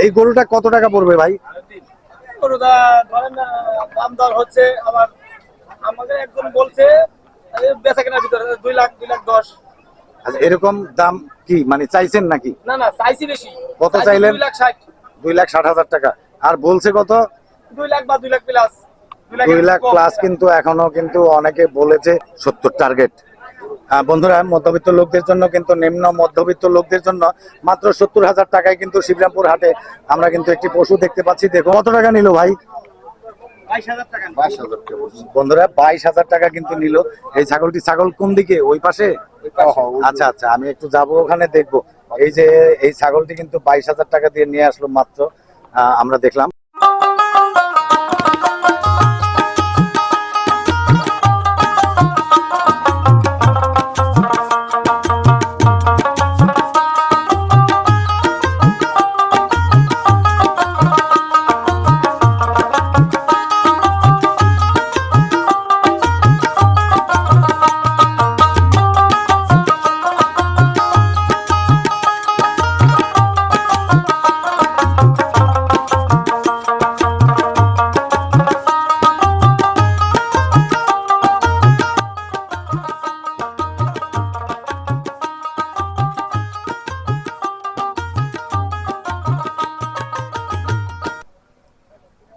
এই গরুটা কত টাকা পড়বে ভাই? গরুটা ধরেন দাম দর হচ্ছে, আবার আমাদের একজন বলছে বেচা কেনার ভিতরে 2 লাখ 2 লাখ 10। আচ্ছা, এরকম দাম কি মানে চাইছেন নাকি? না না, চাইছি বেশি। কত চাইলেন? 2 লাখ 60। 2,60,000 টাকা। আর বলছে কত? 2 লাখ বা 2 লাখ প্লাস। 2 লাখ প্লাস, কিন্তু এখনো কিন্তু অনেকে বলেছে 70 টার্গেট। বন্ধুরা, মধ্যবিত্ত লোকদের জন্য কিন্তু, নিম্ন মধ্যবিত্ত লোকদের জন্য মাত্র 70,000 টাকায় কিন্তু শিবরামপুর হাটে আমরা কিন্তু একটি পশু দেখতে পাচ্ছি। দেখো কত টাকা নিল ভাই? 22,000 টাকা। 22,000 টাকা। বন্ধুরা, 22,000 টাকা কিন্তু নিল এই ছাগলটি। ছাগল কোন দিকে? ওই পাশে? আচ্ছা আচ্ছা, আমি একটু যাবো ওখানে, দেখবো। এই যে এই ছাগলটি কিন্তু 22,000 টাকা দিয়ে নিয়ে আসলো মাত্র, আমরা দেখলাম।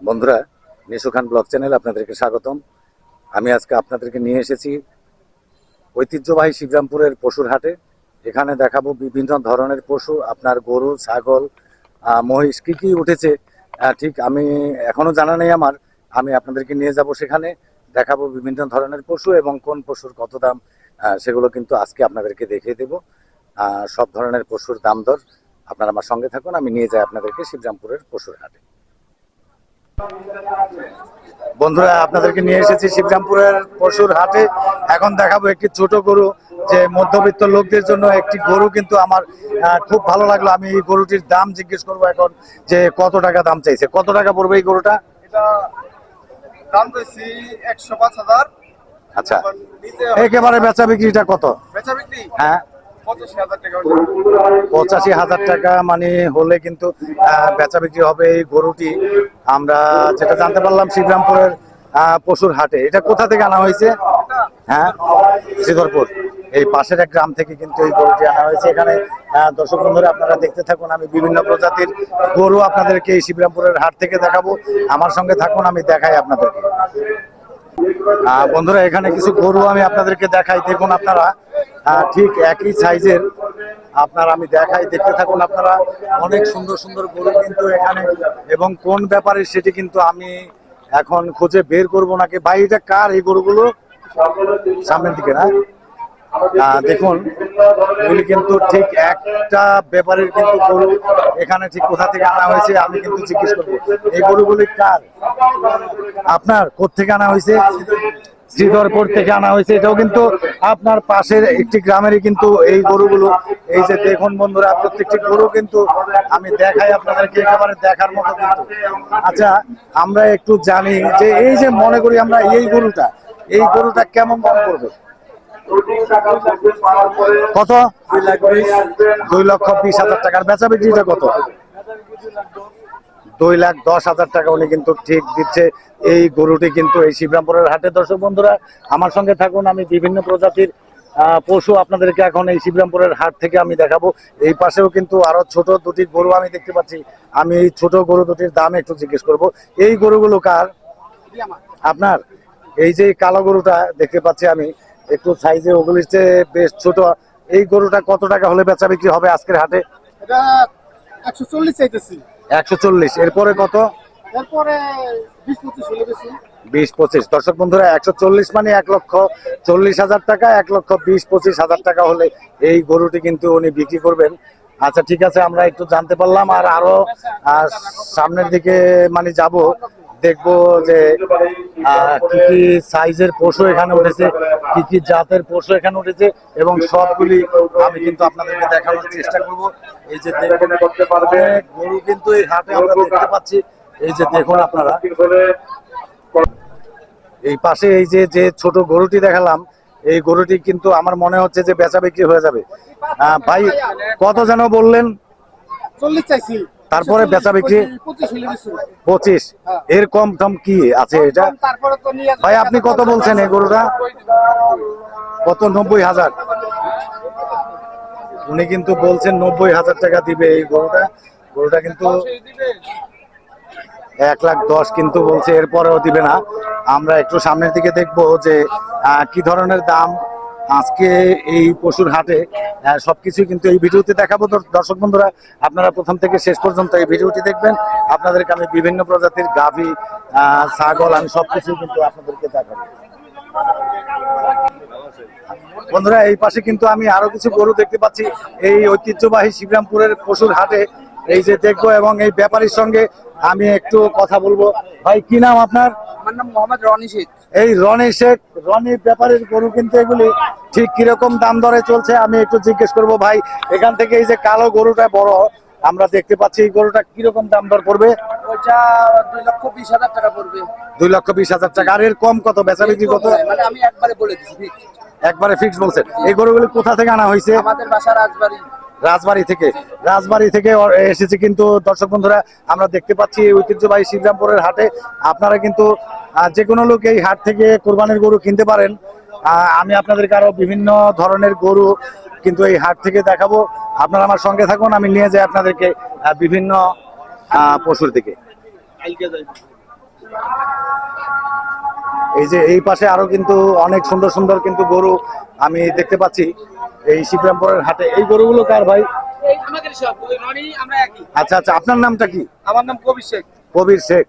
বন্ধুরা, নিশু খান ব্লগ চ্যানেল আপনাদেরকে স্বাগতম। আমি আজকে আপনাদেরকে নিয়ে এসেছি ঐতিহ্যবাহী শিবরামপুরের পশুর হাটে। এখানে দেখাবো বিভিন্ন ধরনের পশু, আপনার গরু, ছাগল, মহিষ, কি কি উঠেছে ঠিক আমি এখনো জানা নেই আমার। আমি আপনাদেরকে নিয়ে যাব সেখানে, দেখাবো বিভিন্ন ধরনের পশু এবং কোন পশুর কত দাম, সেগুলো কিন্তু আজকে আপনাদেরকে দেখিয়ে দেব। সব ধরনের পশুর দাম দর আপনারা আমার সঙ্গে থাকুন, আমি নিয়ে যাই আপনাদেরকে শিবরামপুরের পশুর হাটে। বন্ধুরা, আপনাদেরকে নিয়ে এসেছি শিবরামপুরের পশুর হাটে। এখন দেখাবো একটি ছোট গরু, যে মধ্যবিত্ত লোকদের জন্য একটি গরু কিন্তু আমার খুব ভালো লাগলো। আমি এই গরুটির দাম জিজ্ঞেস করবো এখন, যে কত টাকা দাম চাইছে, কত টাকা পড়বে এই গরুটা? এটা দাম কইছি 105,000। আচ্ছা, একেবারে বেচা বিক্রিটা কত? বেচা বিক্রি হ্যাঁ, 85,000 টাকা। 85,000 টাকা মানে হলে কিন্তু বেচা বিক্রি হবে এই গরুটি। আমরা যেটা জানতে পারলাম শিবরামপুরের পশুর হাটে। এটা কোথা থেকে আনা হয়েছে? হ্যাঁ, শ্রীধরপুর, এই পাশের এক গ্রাম থেকে কিন্তু এই গরুটি আনা হয়েছে। এখানে দর্শক বন্ধুরা, আপনারা দেখতে থাকুন, আমি বিভিন্ন প্রজাতির গরু আপনাদেরকে এই শিবরামপুরের হাট থেকে দেখাবো। আমার সঙ্গে থাকুন, আমি দেখাই আপনাদেরকে। বন্ধুরা, এখানে কিছু গরু আমি আপনাদেরকে দেখাই, দেখুন আপনারা, ঠিক একই সাইজের। আপনারা আমি দেখাই, দেখতে থাকুন আপনারা। অনেক সুন্দর সুন্দর গরু কিন্তু এখানে, এবং কোন ব্যাপারে সেটি কিন্তু আমি এখন খুঁজে বের করবো নাকি। ভাই, এটা কার এই গরুগুলো? সামনের দিকে না? দেখুন, এগুলি কিন্তু ঠিক একটা ব্যাপারের কিন্তু গরু। এখানে ঠিক কোথা থেকে আনা হয়েছে আমি কিন্তু জিজ্ঞেস করবো। এই গরুগুলি কার? আপনার? কোত্থেকে আনা হয়েছে? শ্রীধরপুর থেকে আনা হয়েছে। এটাও কিন্তু আপনার পাশের একটি গ্রামেরই কিন্তু এই গরুগুলো। এই যে দেখুন বন্ধুরা, প্রত্যেকটি গরু কিন্তু আমি দেখাই আপনাদেরকে, একেবারে দেখার মতো কিন্তু। আচ্ছা, আমরা একটু জানি যে এই যে মনে করি আমরা এই গরুটা কেমন দাম করবে? কত? 2,20,000 টাকার। বেচা বিক্রিটা কত? 2,10,000 টাকা উনি কিন্তু ঠিক দিচ্ছে এই গরুটি কিন্তু এই শিবরামপুরের হাটে। দর্শক বন্ধুরা, আমার সঙ্গে থাকুন, আমি বিভিন্ন প্রজাতির পশু আপনাদেরকে এখন এই শিবরামপুরের হাট থেকে আমি দেখাবো। এই পাশেও কিন্তু আরো ছোট দুটি গরু আমি দেখতে পাচ্ছি। আমি এই ছোট গরু দুটির দাম একটু জিজ্ঞেস করব। এই গরুগুলো কার? আপনার? এই যে কালো গরুটা দেখতে পাচ্ছি আমি, একটু সাইজে ওগুলির চেয়ে বেশ ছোট, এই গরুটা কত টাকা হলে বেচা বিক্রি হবে আজকের হাটে? এটা 140 চাইতেছি। 140। এরপরে কত? এরপরে 20-25 হলে বেশি। 20-25। দর্শক বন্ধুরা, 140 মানে 1,40,000 টাকা। 1,20,000-25,000 টাকা হলে এই গরুটি কিন্তু উনি বিক্রি করবেন। আচ্ছা, ঠিক আছে, আমরা একটু জানতে পারলাম। আর আরো সামনের দিকে মানে যাব, দেখবো যে কি কি সাইজের পশু এখানে উঠেছে, কি কি জাতের পশু এখানে উঠেছে, এবং সবগুলি আমি কিন্তু আপনাদেরকে দেখানোর চেষ্টা করব। এই যে দেখুন, অনেক গরু কিন্তু এই হাটে আমরা দেখতে পাচ্ছি। এই যে দেখুন আপনারা, এই পাশে এই যে ছোট গরুটি দেখালাম, এই গরুটি কিন্তু আমার মনে হচ্ছে যে বেচা বিক্রি হয়ে যাবে। ভাই, কত যেন বললেন? 40 চাইছি। তারপরে বেচা বিক্রি 25। এর কম টম কি আছে এটা তারপরে তো নিয়ে ভাই? আপনি কত বলছেন এই গরুটা? কত? 90,000। উনি কিন্তু বলছেন 90,000 টাকা দিবে এই গরুটা। গরুটা কিন্তু 1,10,000 কিন্তু বলছে, এরপরেও দিবে না। আমরা একটু সামনের দিকে দেখবো যে কি ধরনের দাম আজকে এই পশুর হাটে। সবকিছু কিন্তু এই ভিডিওতে দেখাবো। দর্শক বন্ধুরা, আপনারা প্রথম থেকে শেষ পর্যন্ত এই ভিডিওটি দেখবেন। আপনাদেরকে আমি বিভিন্ন প্রজাতির গাভী, ছাগল, আমি সবকিছু কিন্তু আপনাদেরকে দেখাবো। বন্ধুরা, এই পাশে কিন্তু আমি আরো কিছু গরু দেখতে পাচ্ছি এই ঐতিহ্যবাহী শিবরামপুরের পশুর হাটে। এই যে দেখবো এবং এই ব্যাপারীর সঙ্গে আমি একটু কথা বলবো। ভাই, কি নাম আপনার? আমার নাম মোহাম্মদ রনি শেখ। এই রনি শেখ, রনি ব্যাপারীর গরু কিন্তু এগুলি ঠিক কিরকম দাম দরে চলছে আমি একটু জিজ্ঞেস করব। ভাই, এখান থেকে এই যে কালো গরুটা বড় আমরা দেখতে পাচ্ছি, এই গরুটা কিরকম দাম দর পড়বে? ওইটা 2,20,000 টাকা পড়বে। 2,20,000 টাকা। আর এর কম কত? বেচা বিক্রি কত? মানে আমি একবারে বলে দিচ্ছি, একবারে ফিক্স বলছেন। এই গরুগুলি কোথা থেকে আনা হয়েছে? আমাদের বাসা রাজবাড়ি। রাজবাড়ি থেকে এসেছে কিন্তু। দর্শক বন্ধুরা, আমরা দেখতে পাচ্ছি এই ঐতিহ্যবাহী শিবরামপুরের হাটে আপনারা কিন্তু যে কোনো লোক এই হাট থেকে কোরবানির গরু কিনতে পারেন। আমি আপনাদেরকে আরো বিভিন্ন ধরনের গরু কিন্তু এই হাট থেকে দেখাবো। আপনারা আমার সঙ্গে থাকুন, আমি নিয়ে যাই আপনাদেরকে বিভিন্ন পশুর দিকে। এই যে এই পাশে আরো কিন্তু অনেক সুন্দর সুন্দর কিন্তু গরু আমি দেখতে পাচ্ছি এই শিবরামপুরের হাটে। এই গরুগুলো কার ভাই? আমাদের সব ওই রনি, আমরা একই। আচ্ছা আচ্ছা, আপনার নামটা কি? আমার নাম কবির শেখ। কবির শেখ।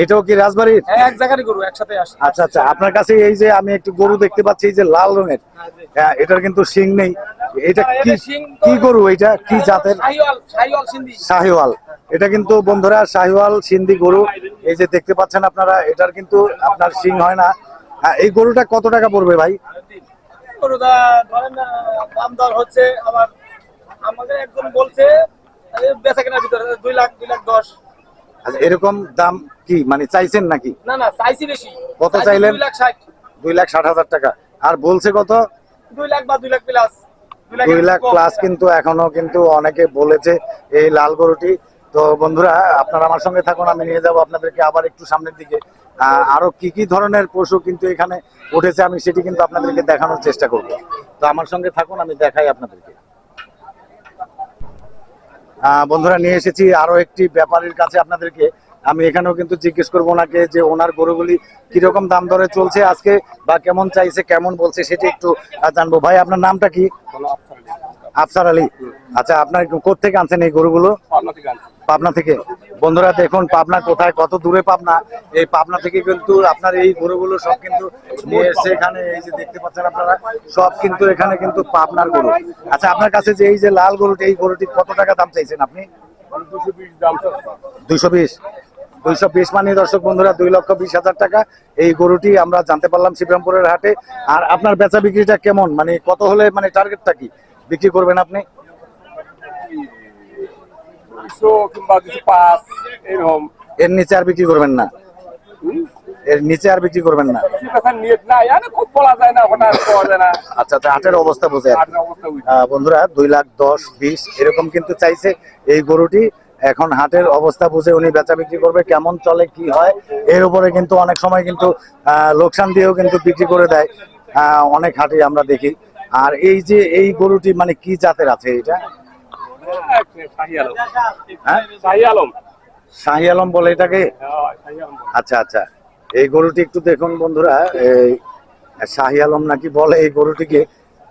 এটাও কি রাজবাড়ির? হ্যাঁ, এক জায়গারই গরু, একসাথে আসে। আচ্ছা আচ্ছা, আপনার কাছে এই যে আমি একটু গরু দেখতে পাচ্ছি এই যে লাল রঙের, এটার কিন্তু শিং নেই। এটা কি কি গরু? এটা কি জাতের? শাহিওয়াল সিন্ধি। শাহিওয়াল। এটা কিন্তু বন্ধুরা শাহিওয়াল সিন্ধি গরু। এই যে দেখতে পাচ্ছেন আপনারা, এটার কিন্তু আপনার শিং হয় না। এই গরুটা কত টাকা পড়বে ভাই? গরুটা ধরেন দাম দর হচ্ছে, আবার আমাদের একজন বলছে বেচা কেনার ভিতরে 2,00,000, 2,10,000। আচ্ছা, এরকম দাম কি মানে চাইছেন নাকি? না না, চাইছি বেশি। কত চাইলেন? 2,60,000। 2,60,000 টাকা। আর বলছে কত? 2,00,000 বা 2,00,000 প্লাস। 2,00,000 প্লাস কিন্তু এখনো কিন্তু অনেকে বলেছে এই লাল গরুটি। তো বন্ধুরা, আপনারা আমার সঙ্গে থাকুন, আমি নিয়ে যাব আপনাদেরকে আবার একটু সামনের দিকে। আরো কি কি ধরনের পশু কিন্তু এখানে উঠেছে আমি সেটি কিন্তু আপনাদেরকে দেখানোর চেষ্টা করব। তো আমার সঙ্গে থাকুন, আমি দেখাই আপনাদেরকে। বন্ধুরা, নিয়ে এসেছি আরো একটি ব্যাপারীর কাছে আপনাদেরকে। আমি এখানেও কিন্তু জিজ্ঞেস করবো ওনাকে যে ওনার গরুগুলি কিরকম দাম দরে চলছে আজকে, বা কেমন চাইছে, কেমন বলছে সেটি একটু জানবো। ভাই, আপনার নামটা কি? আফসার আলী। আচ্ছা, আপনার কোথেকে আনছেন এই গরুগুলো? পাবনা থেকে। বন্ধুরা দেখুন, পাবনা কোথায়, কত দূরে পাবনা। এই পাবনা থেকে কিন্তু আপনার এই গরুগুলো সব কিন্তু নিয়ে এসছে এখানে। এই যে দেখতে পাচ্ছেন আপনারা, সব কিন্তু এখানে কিন্তু পাবনার গরু। আচ্ছা, আপনার কাছে যে এই যে লাল গরুটি, এই গরুটি কত টাকা দাম চাইছেন আপনি? 220। 220 মানে দর্শক বন্ধুরা 2,20,000 টাকা এই গরুটি আমরা জানতে পারলাম শিবরামপুরের হাটে। আর আপনার বেচা বিক্রিটা কেমন, মানে কত হলে মানে টার্গেটটা কি বিক্রি করবেন আপনি? 200 কিংবা 205 এরকম। এর নিচে আর বিক্রি করবেন না? এর নিচে আর বিক্রি করবেন না? নিয়ত না, খুব বলা যায় না, হঠাৎ পাওয়া যায় না। আচ্ছা আচ্ছা, হাটের অবস্থা বোঝে। বন্ধুরা 2,10,20 এরকম কিন্তু চাইছে এই গরুটি। এখন হাটের অবস্থা বুঝে উনি বেচা বিক্রি করবে, কেমন চলে কি হয় এর উপরে কিন্তু অনেক সময় কিন্তু লোকসান দিয়েও কিন্তু বিক্রি করে দেয় অনেক হাটে আমরা দেখি। আর এই যে এই গরুটি মানে কি জাতের আছে এটা? হ্যাঁ, শাহী আলম বলে এটাকে? আচ্ছা আচ্ছা, এই গরুটি একটু দেখুন বন্ধুরা, এই শাহী আলম নাকি বলে এই গরুটিকে।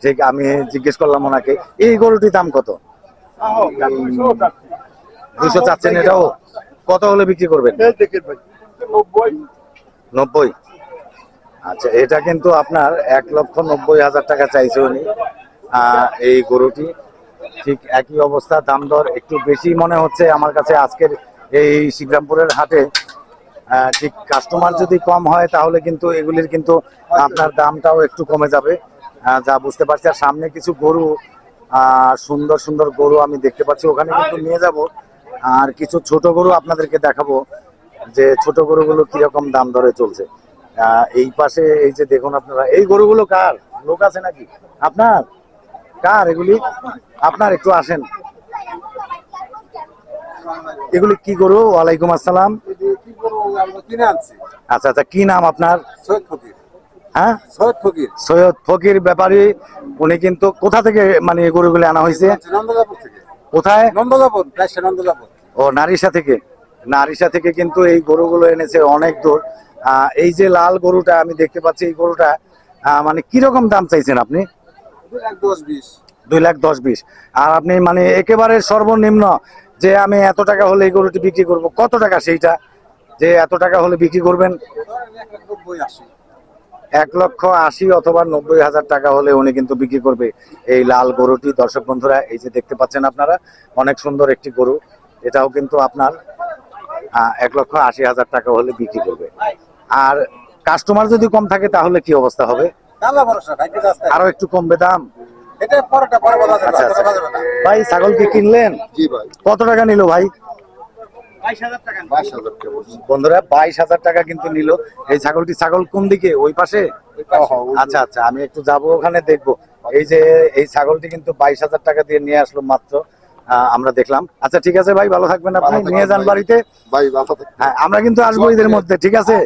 ঠিক, আমি জিজ্ঞেস করলাম ওনাকে এই গরুটির দাম কত? 200 চাচ্ছেন। এটাও কত হলে বিক্রি করবেন? 90। আচ্ছা, এটা কিন্তু আপনার 1,90,000 টাকা চাইছে উনি এই গরুটি। ঠিক একই অবস্থা, দাম দর একটু বেশি মনে হচ্ছে আমার কাছে আজকের এই শিবরামপুরের হাটে। ঠিক কাস্টমার যদি কম হয় তাহলে কিন্তু এগুলির কিন্তু আপনার দামটাও একটু কমে যাবে, যা বুঝতে পারছি। আর সামনে কিছু গরু, সুন্দর সুন্দর গরু আমি দেখতে পাচ্ছি, ওখানে কিন্তু নিয়ে যাব। আর কিছু ছোট গরু আপনাদেরকে দেখাবো যে ছোট গরুগুলো কিরকম দাম দরে চলছে। এই পাশে এই যে দেখুন আপনারা, এই গরুগুলো কার? লোক আছে নাকি আপনার? কার এগুলি? আপনার? একটু আসেন। এগুলি কি গরু? ওয়ালাইকুম আসসালাম। কি করবো আমরা কিনে আনছি আচ্ছা আচ্ছা, কি নাম আপনার? সৈয়দ ফকির। হ্যাঁ, সৈয়দ ফকির সৈয়দ ফকির ব্যাপারী। উনি কিন্তু কোথা থেকে মানে এই গরুগুলি আনা হয়েছে? নন্দলাপুর থেকে। কোথায়? নন্দলাপুর, রাজশাহী নন্দলাপুর। ও, নারিশা থেকে। নারিশা থেকে কিন্তু এই গরুগুলো এনেছে অনেক দূর। এই যে লাল গরুটা আমি দেখতে পাচ্ছি, এই গরুটা মানে কিরকম দাম চাইছেন আপনি? 2,10,20। 2,10,20। আর আপনি মানে একেবারে সর্বনিম্ন যে আমি এত টাকা হলে এই গরুটি বিক্রি করব, কত টাকা সেইটা যে এত টাকা হলে বিক্রি করবেন? 1,90,80। 1,80,000 অথবা 90,000 টাকা হলে উনি কিন্তু বিক্রি করবে এই লাল গরুটি। দর্শক বন্ধুরা, এই যে দেখতে পাচ্ছেন আপনারা, অনেক সুন্দর একটি গরু। এটাও কিন্তু আপনার 1,80,000 টাকা হলে বিক্রি করবে। আর কাস্টমার যদি কম থাকে তাহলে কি অবস্থা হবে? আল্লাহ ভরসা, ভাগ্যে যা আছে। আরো একটু কমবে দাম? এটা পরে বলা যাবে, আচ্ছা আচ্ছা। কথা বলা যাবে না। ভাই, ছাগল কি কিনলেন? জি ভাই। কত টাকা নিল ভাই? 22,000 টাকা। 22,000 টাকা বলছি। বন্ধুরা, 22,000 টাকা কিন্তু নিল এই ছাগলটি। ছাগল কোন দিকে? ওই পাশে? আচ্ছা আচ্ছা, আমি একটু যাবো ওখানে দেখবো। এই যে এই ছাগলটি কিন্তু 22,000 টাকা দিয়ে নিয়ে আসলো মাত্র, আমরা দেখলাম। আচ্ছা ঠিক আছে ভাই, ভালো থাকবেন আপনি, নিয়ে যান বাড়িতে। ভাই ভালো থাকবেন। হ্যাঁ, আমরা কিন্তু আসবো এদের মধ্যে, ঠিক আছে?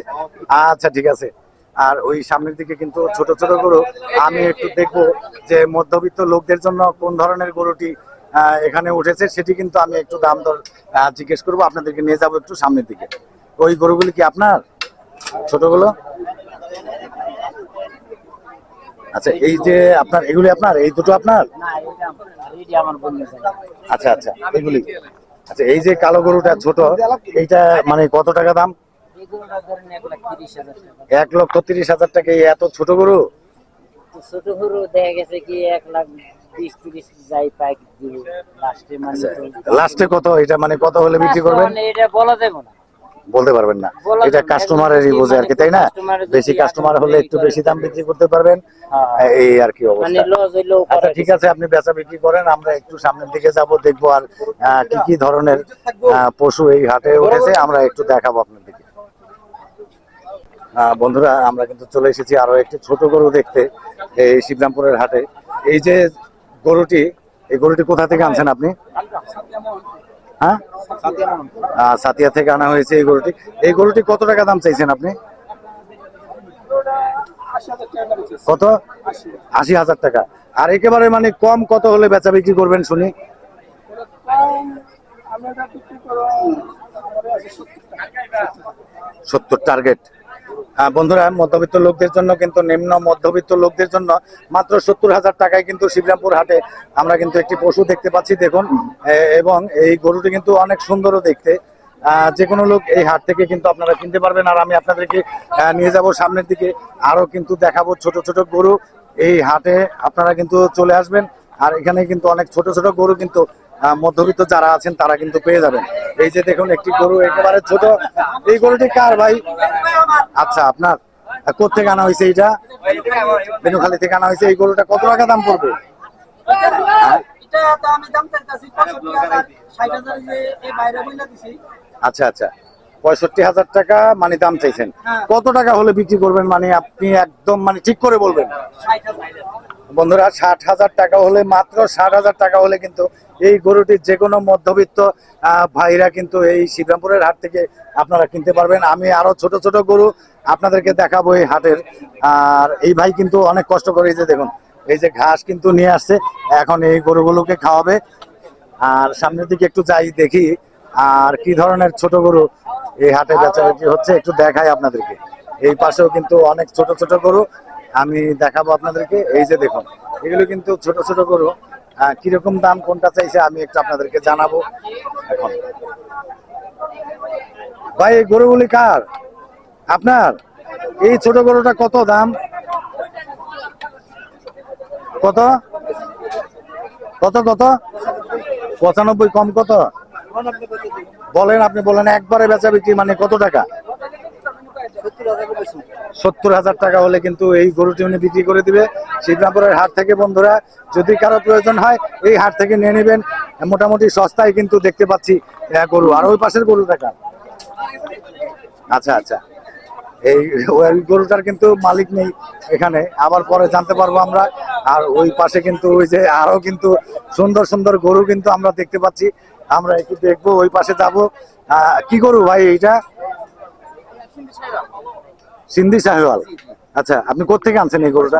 আচ্ছা ঠিক আছে। আর ওই সামনের দিকে কিন্তু ছোট ছোট গরু আমি একটু দেখবো যে মধ্যবিত্ত লোকদের জন্য কোন ধরনের গরুটি এখানে উঠেছে, সেটি কিন্তু আমি একটু দাম দর জিজ্ঞেস করবো। আপনাদেরকে নিয়ে যাবো একটু সামনের দিকে। ওই গরুগুলি কি আপনার? ছোটগুলো? আচ্ছা, এই যে আপনার এগুলি আপনার, এই দুটো আপনার? আচ্ছা আচ্ছা, এগুলি। আচ্ছা, এই যে কালো গরুটা ছোট, এইটা মানে কত টাকা দাম? 1,30,000 টাকা। এই এত ছোট গরু? ছোট গরু দেখা গেছে কি 1,20,30 যাই পাই দিব লাস্টে, মানে লাস্টে কত? এটা মানে কত হলে বিক্রি করবেন? মানে এটা বলা যাবে না, বলতে পারবেন না? বলা এটা যাবে না। কাস্টমারেরই এখন বোঝে আর কি, তাই না? কাস্টমারের যদি বেশি কাস্টমার হলে একটু করে বেশি দাম বিক্রি করতে পারবেন, হ্যাঁ। এই আর কি মানে অবস্থা। লস হইলেও আচ্ছা ঠিক আছে, আপনি বেচা বিক্রি করেন, আমরা একটু সামনের দিকে যাব, দেখবো আর কি কি ধরনের পশু এই হাটে উঠেছে আমরা একটু দেখাবো আপনাদেরকে। বন্ধুরা, আমরা কিন্তু চলে এসেছি আরো একটি ছোট গরু দেখতে এই শিবরামপুরের হাটে। এই যে গরুটি, এই গরুটি কোথা থেকে আনছেন আপনি? হ্যাঁ, সাতিয়া থেকে আনা হয়েছে এই গরুটি। এই গরুটি কত টাকা দাম চাইছেন আপনি? কত? 80,000 টাকা। আর একেবারে মানে কম কত হলে বেচা বিক্রি করবেন শুনি? 70 টার্গেট। বন্ধুরা, মধ্যবিত্ত লোকদের জন্য কিন্তু, নিম্ন মধ্যবিত্ত লোকদের জন্য মাত্র 70,000 টাকায় কিন্তু শিবরামপুর হাটে আমরা কিন্তু একটি পশু দেখতে পাচ্ছি, দেখুন। এবং এই গরুটি কিন্তু অনেক সুন্দরও দেখতে। যে কোনো লোক এই হাট থেকে কিন্তু আপনারা কিনতে পারবেন। আর আমি আপনাদেরকে নিয়ে যাব সামনের দিকে, আরো কিন্তু দেখাবো ছোট ছোট গরু। এই হাটে আপনারা কিন্তু চলে আসবেন, আর এখানে কিন্তু অনেক ছোট ছোট গরু কিন্তু মধ্যবিত্ত যারা আছেন তারা কিন্তু পেয়ে যাবেন। এই যে দেখুন, একটি গরু একেবারে ছোট। এই গরুটি কার ভাই? আচ্ছা, আপনার? কোথেকে আনা হয়েছে এটা? বেনুখালী থেকে আনা হয়েছে। এই গরুটা কত টাকা দাম পড়বে? এটা তো আমি দাম চাইতাছি 65,000, 60,000 যে এই বাইরে বইলা দিছি। আচ্ছা আচ্ছা, 65,000 টাকা মানে দাম চাইছেন। কত টাকা হলে বিক্রি করবেন মানে আপনি একদম মানে ঠিক করে বলবেন? 60,000। বন্ধুরা, 60,000 টাকা হলে, মাত্র 60,000 টাকা হলে কিন্তু এই গরুটি যে কোনো মধ্যবিত্ত ভাইরা কিন্তু এই শিবরামপুরের হাট থেকে আপনারা কিনতে পারবেন। আমি আরো ছোট ছোট গরু আপনাদেরকে দেখাবো এই হাটের। আর এই ভাই কিন্তু অনেক কষ্ট করে, এই যে দেখুন, এই যে ঘাস কিন্তু নিয়ে আসছে, এখন এই গরুগুলোকে খাওয়াবে। আর সামনের দিকে একটু যাই, দেখি আর কি ধরনের ছোট গরু এই হাটে বেচা বিক্রি হচ্ছে, একটু দেখাই আপনাদেরকে। এই পাশেও কিন্তু অনেক ছোট ছোট গরু আমি দেখাবো আপনাদেরকে। এই যে দেখুন, এগুলো কিন্তু ছোট ছোট গরু। কিরকম দাম কোনটা চাইছে আমি একটু আপনাদেরকে জানাবো এখন। ভাই, এই গরুগুলি কার? আপনার? এই ছোট গরুটা কত দাম? কত কত কত? 95। কম কত বলেন? আপনি বলেন একবারে বেচা বিক্রি মানে কত টাকা? 70,000 টাকা হলে কিন্তু এই গরুটি উনি বিক্রি করে দিবে শিবরামপুরের হাট থেকে। বন্ধুরা, যদি কারো প্রয়োজন হয় এই হাট থেকে নিয়ে নেবেন, মোটামুটি সস্তায় কিন্তু দেখতে পাচ্ছি গরু। আর ওই পাশের গরু টাকা? আচ্ছা আচ্ছা, এই ওই গরুটার কিন্তু মালিক নেই এখানে, আবার পরে জানতে পারবো আমরা। আর ওই পাশে কিন্তু ওই যে আরো কিন্তু সুন্দর সুন্দর গরু কিন্তু আমরা দেখতে পাচ্ছি। আমরা একটু দেখবো, ওই পাশে যাবো। কি গরু ভাই এইটা? সিন্ধি সাহেওয়াল। আচ্ছা, আপনি কোত্থেকে আনছেন এই গরুটা?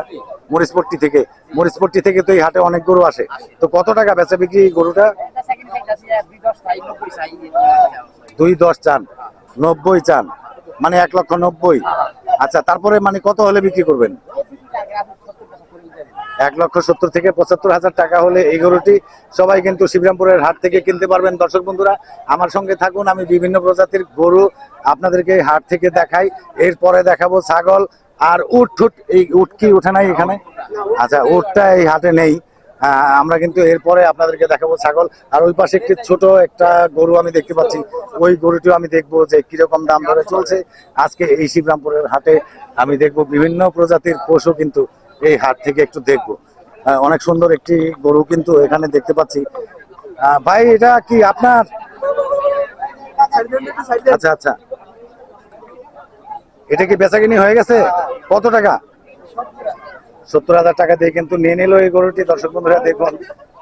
মরিচপট্টি থেকে। মরিচপট্টি থেকে তো এই হাটে অনেক গরু আসে, তো কত টাকা বেচা বিক্রি এই গরুটা? 2.10 চান, 90 চান, মানে 1,90,000। আচ্ছা, তারপরে মানে কত হলে বিক্রি করবেন? 1,70,000 থেকে 75,000 টাকা হলে এই গরুটি সবাই কিন্তু শিবরামপুরের হাট থেকে কিনতে পারবেন। দর্শক বন্ধুরা, আমার সঙ্গে থাকুন, আমি বিভিন্ন প্রজাতির গরু আপনাদেরকে হাট থেকে দেখাই। এরপরে দেখাবো ছাগল আর উট ঠুট। এই উট কি উঠে নাই এখানে? আচ্ছা, উটটা এই হাটে নেই। আমরা কিন্তু এরপরে আপনাদেরকে দেখাবো ছাগল। আর ওই পাশে একটি ছোট একটা গরু আমি দেখতে পাচ্ছি, ওই গরুটিও আমি দেখবো যে কিরকম দাম ধরে চলছে আজকে এই শিবরামপুরের হাটে। আমি দেখবো বিভিন্ন প্রজাতির পশু কিন্তু এই হাট থেকে একটু দেখবো। অনেক সুন্দর একটি গরু কিন্তু এখানে দেখতে পাচ্ছি। ভাই এটা কি আপনার? আচ্ছা আচ্ছা, এটা কি বেচাকিনি হয়ে গেছে? কত টাকা? 70,000 টাকা দিয়ে কিন্তু নিয়ে নিল এই গরুটি। দর্শক বন্ধুরা দেখুন,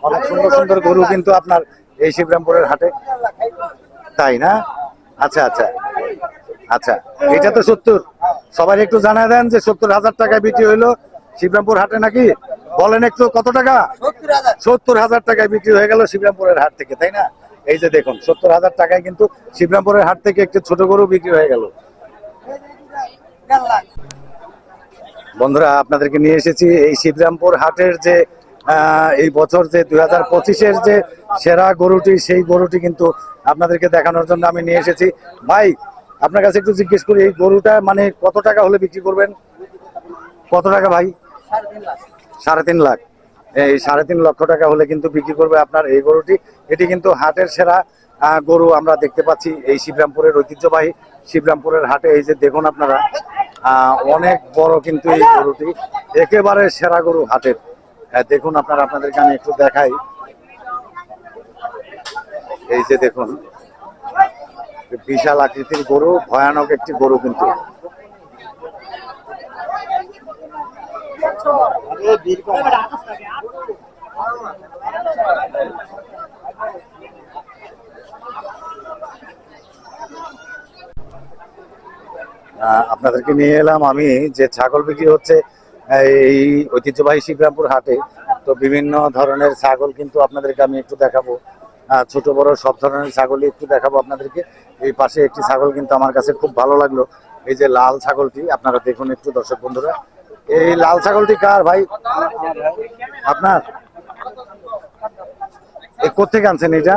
অনেক সুন্দর সুন্দর গরু কিন্তু আপনার এই শিবরামপুরের হাটে, তাই না? আচ্ছা আচ্ছা আচ্ছা, এটা তো 70। সবাই একটু জানা দেন যে 70,000 টাকায় বিক্রি হইলো শিবরামপুর হাটে নাকি? বলেন একটু কত টাকা? 70,000 টাকায় বিক্রি হয়ে গেল শিবরামপুরের হাট থেকে, তাই না? এই যে দেখুন, 70,000 টাকায় কিন্তু শিবরামপুরের হাট থেকে একটি ছোট গরু বিক্রি হয়ে গেল। বন্ধুরা, আপনাদেরকে নিয়ে এসেছি এই শিবরামপুর হাটের যে এই বছর যে 2025-এর যে সেরা গরুটি, সেই গরুটি কিন্তু আপনাদেরকে দেখানোর জন্য আমি নিয়ে এসেছি। ভাই, আপনার কাছে একটু জিজ্ঞেস করি, এই গরুটা মানে কত টাকা হলে বিক্রি করবেন? কত টাকা ভাই? 3.5 লাখ। এই 3.5 লক্ষ টাকা হলে কিন্তু বিক্রি করবে আপনার এই গরুটি। এটি কিন্তু হাটের সেরা গরু আমরা দেখতে পাচ্ছি এই শিবরামপুরের ঐতিহ্যবাহী শিবরামপুরের হাটে। এই যে দেখুন আপনারা, অনেক বড় কিন্তু এই গরুটি, একেবারে সেরা গরু হাটের। দেখুন আপনারা, আপনাদেরকে আমি একটু দেখাই। এই যে দেখুন, বিশাল আকৃতির গরু, ভয়ানক একটি গরু কিন্তু। আপনাদেরকে নিয়ে এলাম আমি যে ছাগল বিক্রি হচ্ছে এই ঐতিহ্যবাহী শিবরামপুর হাটে। তো বিভিন্ন ধরনের ছাগল কিন্তু আপনাদেরকে আমি একটু দেখাবো, ছোট বড় সব ধরনের ছাগলই একটু দেখাবো আপনাদেরকে। এই পাশে একটি ছাগল কিন্তু আমার কাছে খুব ভালো লাগলো, এই যে লাল ছাগলটি, আপনারা দেখুন একটু দর্শক বন্ধুরা। এই লাল ছাগলটি কার ভাই? আপনার? কোথেকে আনছেন এটা?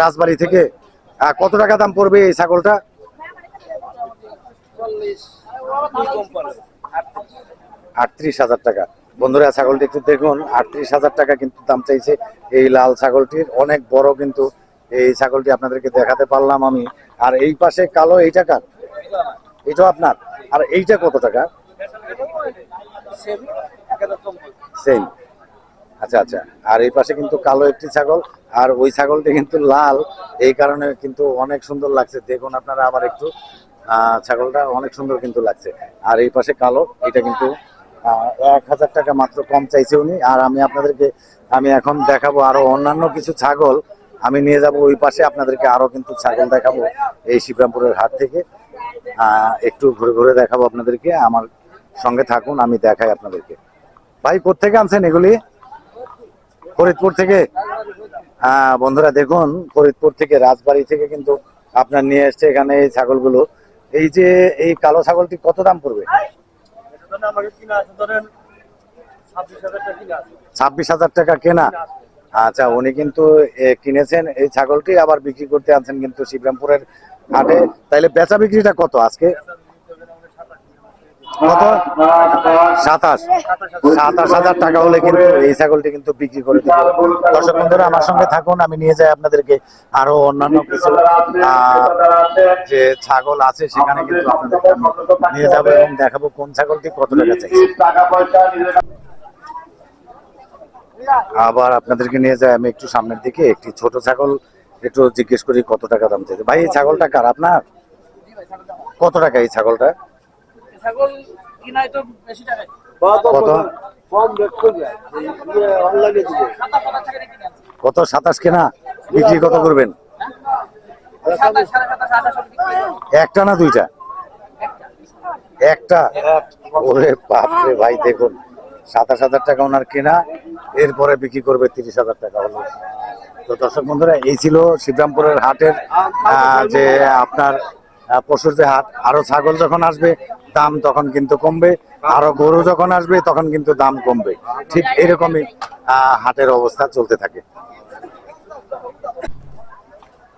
রাজবাড়ি থেকে। কত টাকা দাম পড়বে এই ছাগলটা? 38,000 টাকা। বন্ধুরা, ছাগলটি একটু দেখুন, 38,000 টাকা কিন্তু দাম চাইছে এই লাল ছাগলটির। অনেক বড় কিন্তু এই ছাগলটি আপনাদেরকে দেখাতে পারলাম আমি। আর এই পাশে কালো, এইটা কার? এটাও আপনার? আর এইটা কত টাকা? সেম। আচ্ছা আচ্ছা, আর এই পাশে কিন্তু কালো একটি ছাগল, আর ওই ছাগলটি কিন্তু লাল, এই কারণে কিন্তু অনেক সুন্দর লাগছে। দেখুন আপনারা আবার একটু, ছাগলটা অনেক সুন্দর কিন্তু লাগছে। আর এই পাশে কালো, এটা কিন্তু 1,000 টাকা মাত্র কম চাইছে উনি। আর আমি আপনাদেরকে এখন দেখাবো আরো অন্যান্য কিছু ছাগল, আমি নিয়ে যাব ওই পাশে, আপনাদেরকে আরো কিন্তু ছাগল দেখাবো এই শিবরামপুরের হাট থেকে। একটু ঘুরে ঘুরে দেখাবো আপনাদেরকে, আমার সঙ্গে থাকুন, আমি দেখাই আপনাদেরকে। ভাই, কোত্থেকে আনছেন এগুলি? ফরিদপুর থেকে। বন্ধুরা দেখুন, ফরিদপুর থেকে, রাজবাড়ি থেকে কিন্তু আপনার নিয়ে এসছে এখানে এই ছাগলগুলো। এই যে এই কালো ছাগলটি কত দাম পড়বে? 26,000 টাকা কেনা। আচ্ছা, উনি কিন্তু কিনেছেন এই ছাগলটি, আবার বিক্রি করতে আনছেন কিন্তু শিবরামপুরের হাটে। তাইলে বেচা বিক্রিটা কত আজকে? কত? 27,000 টাকা হলে কিন্তু এই ছাগলটি কিন্তু বিক্রি করে দিবে। দর্শক বন্ধুরা, আমার সঙ্গে থাকুন, আমি নিয়ে যাই আপনাদেরকে আরো অন্যান্য কিছু যে ছাগল আছে সেখানে কিন্তু আপনাদেরকে নিয়ে যাবো এবং দেখাবো কোন ছাগলটি কত টাকা চাইছে। আবার আপনাদেরকে নিয়ে যাই আমি একটু সামনের দিকে, একটি ছোট ছাগল একটু জিজ্ঞেস করি কত টাকা দাম চাইছে। ভাই, এই ছাগলটা কার? আপনার? কত টাকা এই ছাগলটা? ছাগল কিনাই তো বেশি টাকা। কত? কত? 27 কেনা, বিক্রি কত করবেন? একটা না দুইটা? একটা। ওরে বাপরে ভাই, দেখুন 27,000 টাকা ওনার কেনা, এরপরে বিক্রি করবে 30,000 টাকা হলো। তো দর্শক বন্ধুরা, এই ছিল শিবরামপুরের হাটের যে আপনার পশুর যে হাট। আরো ছাগল যখন আসবে দাম তখন কিন্তু কমবে, আরো গরু যখন আসবে তখন কিন্তু দাম কমবে। ঠিক এরকমই হাটের অবস্থা চলতে থাকে।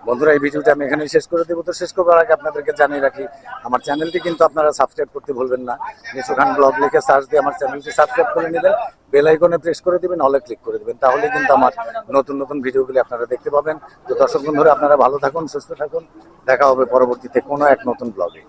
বন্ধুরা, এই ভিডিওটা আমি এখানেই শেষ করে দেবো। তো শেষ করার আগে আপনাদেরকে জানিয়ে রাখি, আমার চ্যানেলটি কিন্তু আপনারা সাবস্ক্রাইব করতে ভুলবেন না। নিশু খান ব্লগ লিখে সার্চ দিয়ে আমার চ্যানেলটি সাবস্ক্রাইব করে নেবেন, বেল আইকনে প্রেস করে দিবেন, অলে ক্লিক করে দিবেন, তাহলে কিন্তু আমার নতুন নতুন ভিডিওগুলি আপনারা দেখতে পাবেন। তো দর্শক বন্ধুরা, আপনারা ভালো থাকুন, সুস্থ থাকুন, দেখা হবে পরবর্তীতে কোনো এক নতুন ব্লগে।